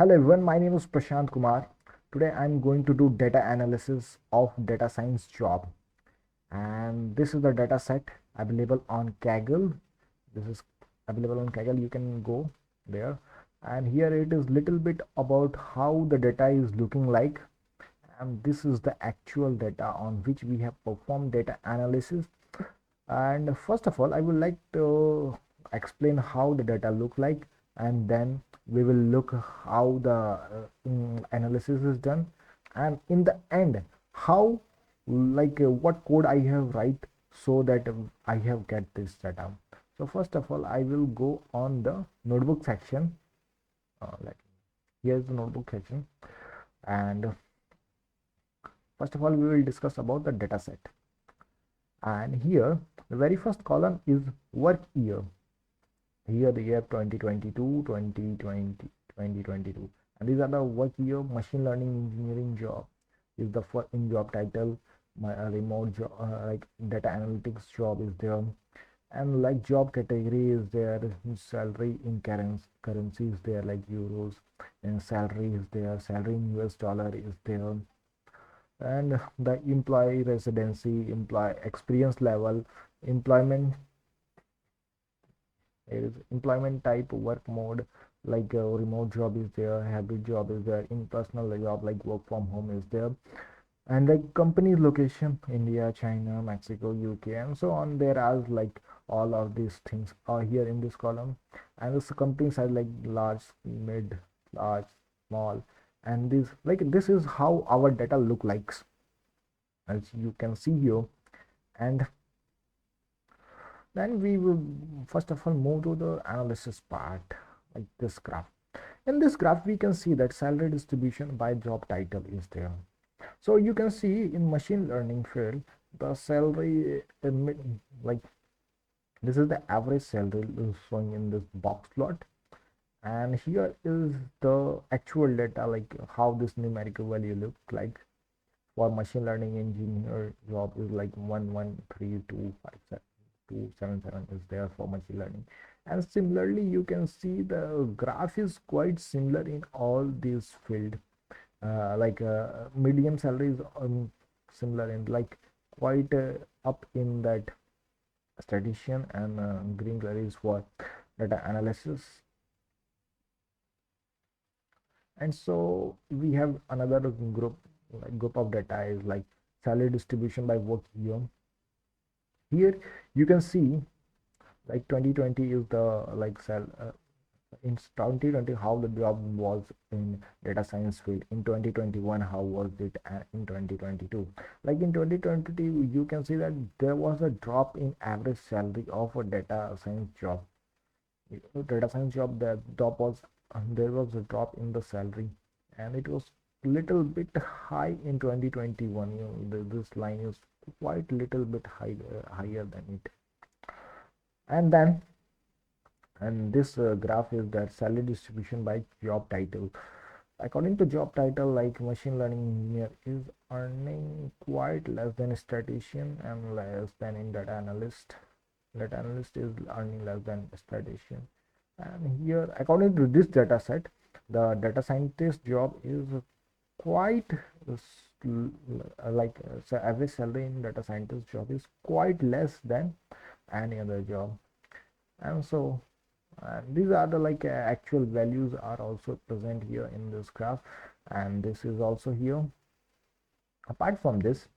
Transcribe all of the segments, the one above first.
Hello everyone, my name is Prashant Kumar. Today I'm going to do data analysis of data science job, and this is the data set available on Kaggle. This is available on Kaggle. You can go there, and here it is little bit about how the data is looking like, and this is the actual data on which we have performed data analysis. And first of all, I would like to explain how the data look like, and then we will look how the analysis is done, and in the end how what code I have write so that I have get this data. So first of all, I will go on the notebook section. Like here's the notebook section, and first of all we will discuss about the data set. And here the very first column is work year. Here the year 2022, 2020, 2022, and these are the work year. Machine learning engineering job is the first in job title. My remote job, like data analytics job is there, and like job category is there. Salary in currency is there, like euros, and salary is there. Salary in US dollar is there, and the employee residency, employee experience level, employment is employment type, work mode, like remote job is there, hybrid job is there, in personal job like work from home is there, and like company location, India, China, Mexico, UK, and so on. There are like all of these things are here in this column. And this company size, like large, mid, large, small, and this is how our data look like, as you can see here. And then we will first of all move to the analysis part, like this graph. In this graph we can see that salary distribution by job title is there. So you can see in machine learning field the salary like this is the average salary is showing in this box plot, and here is the actual data, like how this numerical value look like. For machine learning engineer job is like 113,257,277 is there for machine learning. And similarly you can see the graph is quite similar in all these field. Medium salary is similar in like quite up in that statistician, and green color is for data analysis. And so we have another group of data is like salary distribution by work year. Here you can see like 2020 is the in 2020 how the job was in data science field. In 2021 how was it in 2022. Like in 2020 you can see that there was a drop in average salary of a data science job. Data science job, that drop was there was a drop in the salary, and it was little bit high in 2021. This line is quite little bit higher than it. And then and this graph is that salary distribution by job title. According to job title, like machine learning engineer is earning quite less than a statistician and less than in data analyst. Data analyst is earning less than a statistician. And here according to this data set, the data scientist job is quite so average salary in data scientist job is quite less than any other job. And so these are the actual values are also present here in this graph, and this is also here. Apart from this,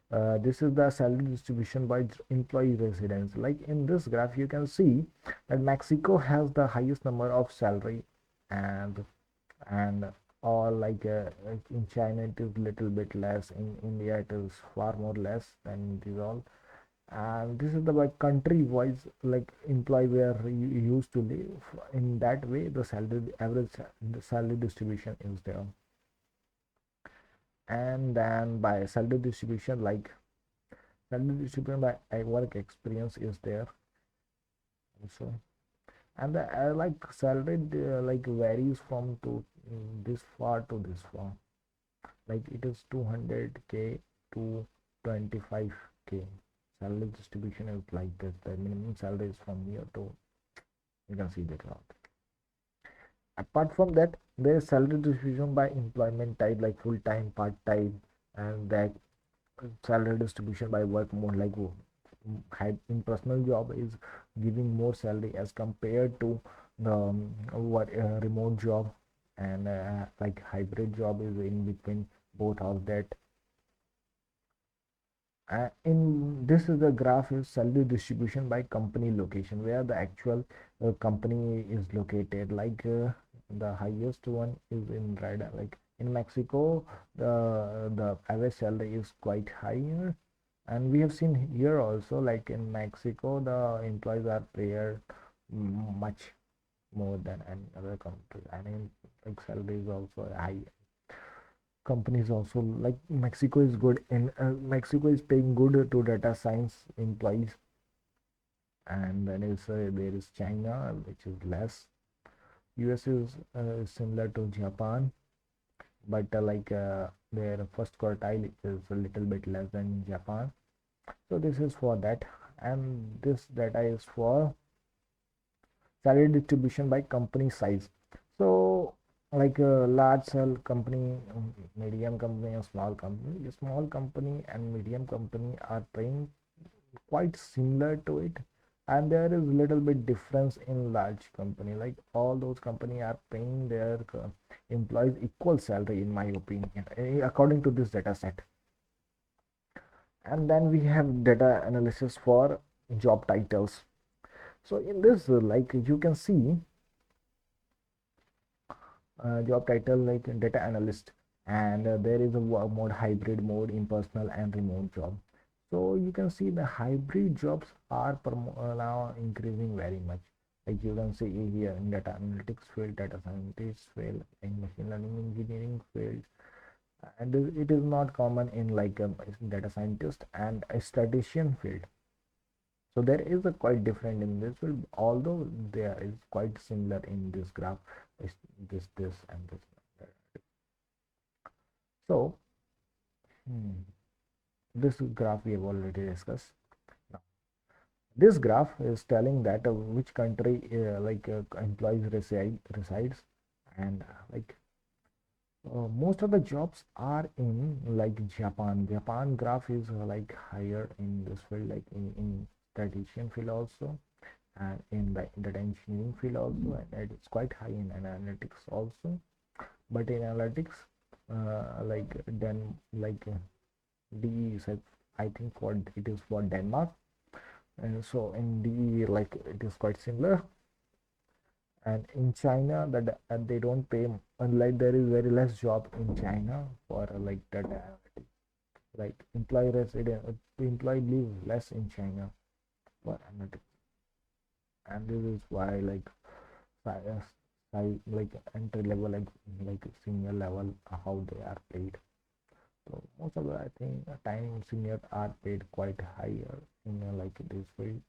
this is the salary distribution by employee residence. Like in this graph you can see that Mexico has the highest number of salary, and all in China it is little bit less, in India it is far more less than these all. And this is the like country wise like employee where you used to live. In that way the salary average the salary distribution is there. And then by salary distribution, like salary distribution by work experience is there also. And the salary varies from to this far to this far, like it is 200k to 25k. Salary distribution is like this. The minimum salary is from here to, you can see that out. Apart from that, There is salary distribution by employment type like full-time, part-time, and that salary distribution by work mode like in personal job is giving more salary as compared to the what remote job, and like hybrid job is in between both of that. In this is the graph is salary distribution by company location where the actual company is located, like the highest one is in red, like in Mexico the average salary is quite higher, and we have seen here also like in Mexico the employees are paid much more than any other country. I mean, like salary is also high. Companies also like Mexico is good in Mexico is paying good to data science employees, and then there is China which is less. US is similar to Japan, but their first quartile is a little bit less than Japan. So this is for that, and this data is for salary distribution by company size. So like a large cell company, medium company, and small company. A small company and medium company are paying quite similar to it, and there is little bit difference in large company. Like all those company are paying their employees equal salary in my opinion, according to this data set. And then we have data analysis for job titles. So in this like you can see job title like data analyst, and there is a work mode, hybrid mode, impersonal and remote job. So you can see the hybrid jobs are now increasing very much. Like you can see here in data analytics field, data scientist field, in machine learning engineering field, and it is not common in like a data scientist and a statistician field. So there is a quite different in this field, although there is quite similar in this graph, this and this. So this graph we have already discussed. Now, this graph is telling that which country employees resides, and most of the jobs are in like Japan. Japan graph is like higher in this field, like in statistician field also, and in the data engineering field also, and it's quite high in analytics also. But in analytics, then DE is I think what it is for Denmark, and so in DE like it is quite similar. And in China, that they don't pay, unlike there is very less job in China for like data analytics. Like employee live less in China for analytics, and this is why like like entry level, like senior level, how they are paid. So most of the I think time seniors are paid quite higher in like this field,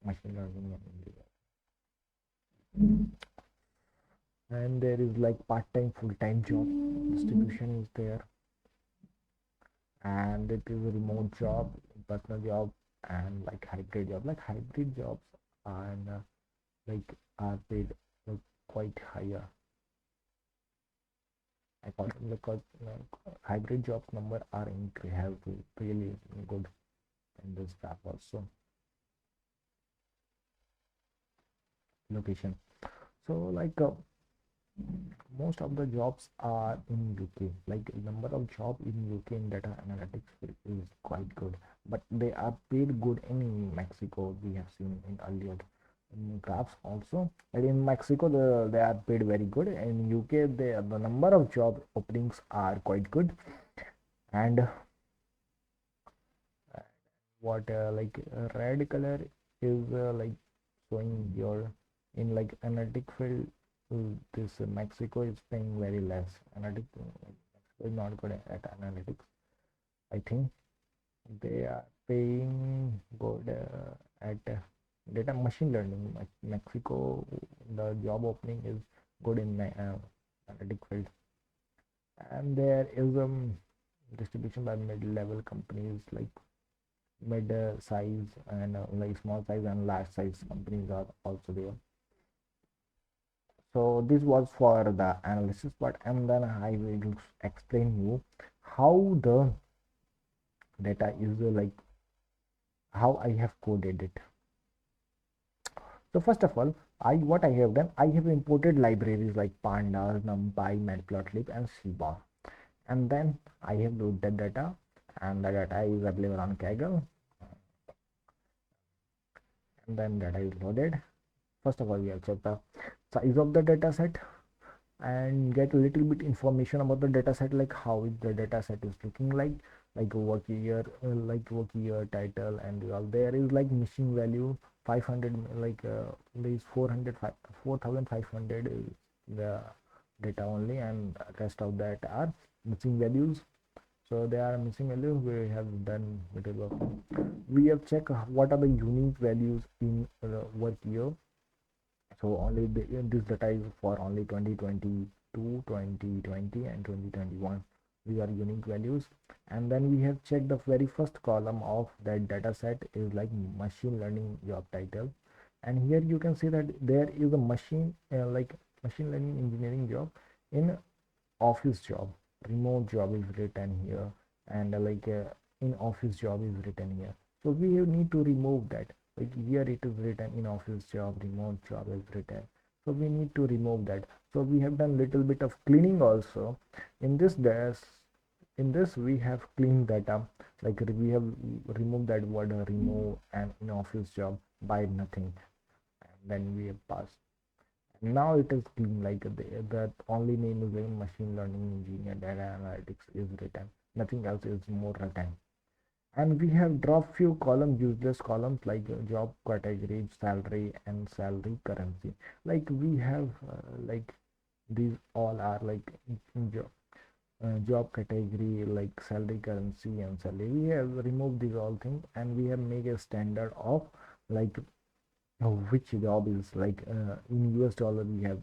machine learning and engineering. And there is like part-time, full-time job distribution is there, and it is a remote job, personal job, and like hybrid job. Like hybrid jobs and like are paid like quite higher. I call them because hybrid jobs number are have really good in this graph also. Location. So like most of the jobs are in UK. Like number of job in UK in data analytics is quite good, but they are paid good in Mexico. We have seen in earlier graphs also. And in Mexico, they are paid very good. In UK, the number of job openings are quite good, and what red color is like showing your in like analytic field. This Mexico is paying very less. Mexico is not good at analytics. I think they are paying good at data machine learning. Mexico, the job opening is good in analytic field, and there is distribution by mid-level companies, like mid size and like small size and large size companies are also there. So this was for the analysis part, and then I will explain you how the data is how I have coded it. So first of all, what I have done, I have imported libraries like pandas, numpy, matplotlib, and seaborn, and then I have loaded the data, and the data is available on Kaggle, and then data is loaded. First of all, we have checked the size of the data set and get a little bit information about the data set, like how the data set is looking like work year, title, and all. There is like missing value 500, there is 400, 4500 is the data only, and rest of that are missing values. So they are missing values. We have done little work. We have checked what are the unique values in work year. So only this data is for only 2022, 2020, and 2021. These are unique values. And then we have checked the very first column of that data set is like machine learning job title. And here you can see that there is a machine learning engineering job in office job. Remote job is written here, and in office job is written here. So we need to remove that. Like here it is written in office job, remote job is written, so we need to remove that. So we have done little bit of cleaning also in this desk. In this we have cleaned that up, like we have removed that word remove and in office job by nothing, and then we have passed. Now it is clean, like the only name is like machine learning engineer data analytics is written, nothing else is more written. And we have dropped few columns, useless columns, like job category, salary, and salary currency. Like we have these all are like job category, like salary currency and salary. We have removed these all things, and we have made a standard of like which job is in US dollar. We have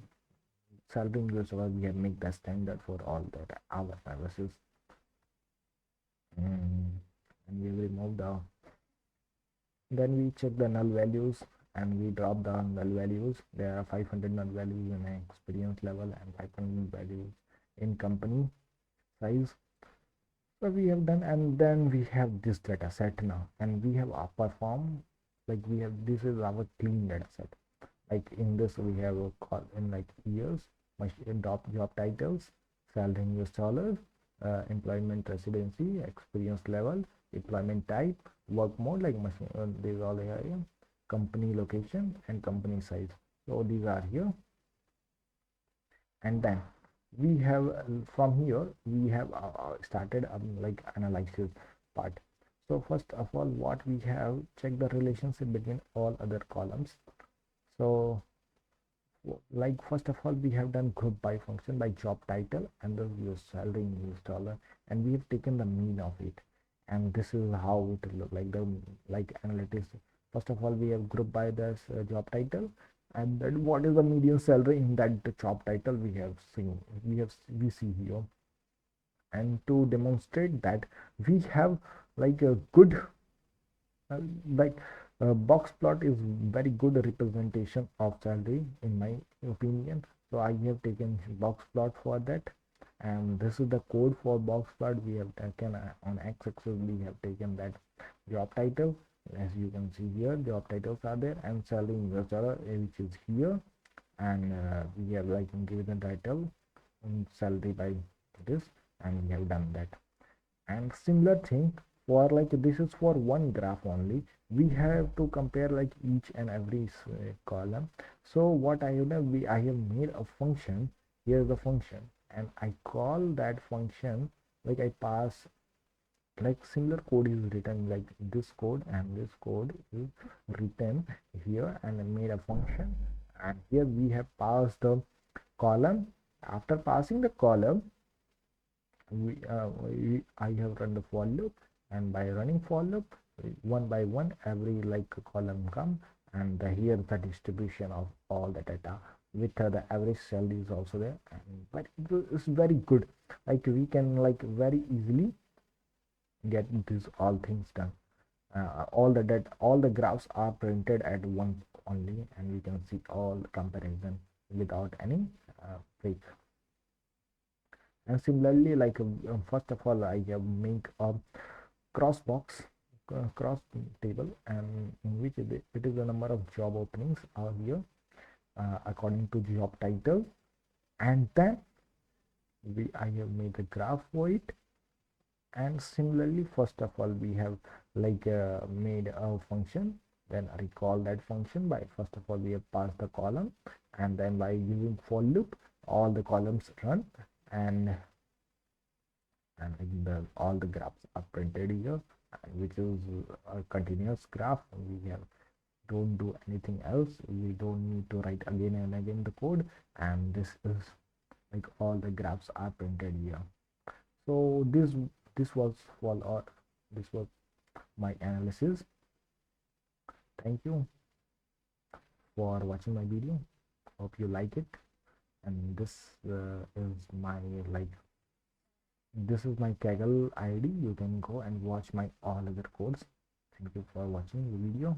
salary in US dollar. We have made the standard for all that our services. And we remove the, then we check the null values, and we drop the null values. There are 500 null values in experience level and 500 values in company size. So we have done, and then we have this data set now, and we have performed, like we have, this is our clean data set. Like in this we have a call in like years, job titles, salary in US dollars, employment residency, experience level, employment type, work mode, like machine, these all here, company location and company size. So these are here. And then we have from here we have started like analysis part. So first of all, what we have checked the relationship between all other columns. So like first of all, we have done group by function by job title and the US salary in US dollar, and we have taken the mean of it, and this is how it will look like the analytics. First of all, we have group by this job title, and then what is the median salary in that the job title we have seen, we see here. And to demonstrate that, we have like a good uh, like box plot is very good representation of salary in my opinion. So I have taken box plot for that, and this is the code for box plot. We have taken on x-axis we have taken that job title. As you can see here, job titles are there, and salary in US dollar, which is here. And we have like given the title and salary by this, and we have done that. And similar thing for like this is for one graph only, we have to compare like each and every column. So what I have done, I have made a function. Here's the function, and I call that function, like I pass, like similar code is written like this code, and this code is written here, and I made a function. And here we have passed the column. After passing the column, I have run the for loop, and by running for loop, one by one every like column come, and here the distribution of all the data with the average salary is also there. And but it's very good, like we can like very easily get these all things done. All the graphs are printed at once only, and we can see all the comparison without any break. And similarly, like first of all, I make a cross box, cross table, and in which it is the number of job openings are here according to job title. And then I have made a graph for it. And similarly, first of all, we have like made a function. Then I recall that function by, first of all, we have passed the column, and then by using for loop, all the columns run, and all the graphs are printed here, which is a continuous graph. We have don't do anything else. We don't need to write again and again the code, and this is like all the graphs are printed here. So this was for this was my analysis. Thank you for watching my video. Hope you like it. And is my like this is my Kaggle ID. You can go and watch my all other codes. Thank you for watching the video.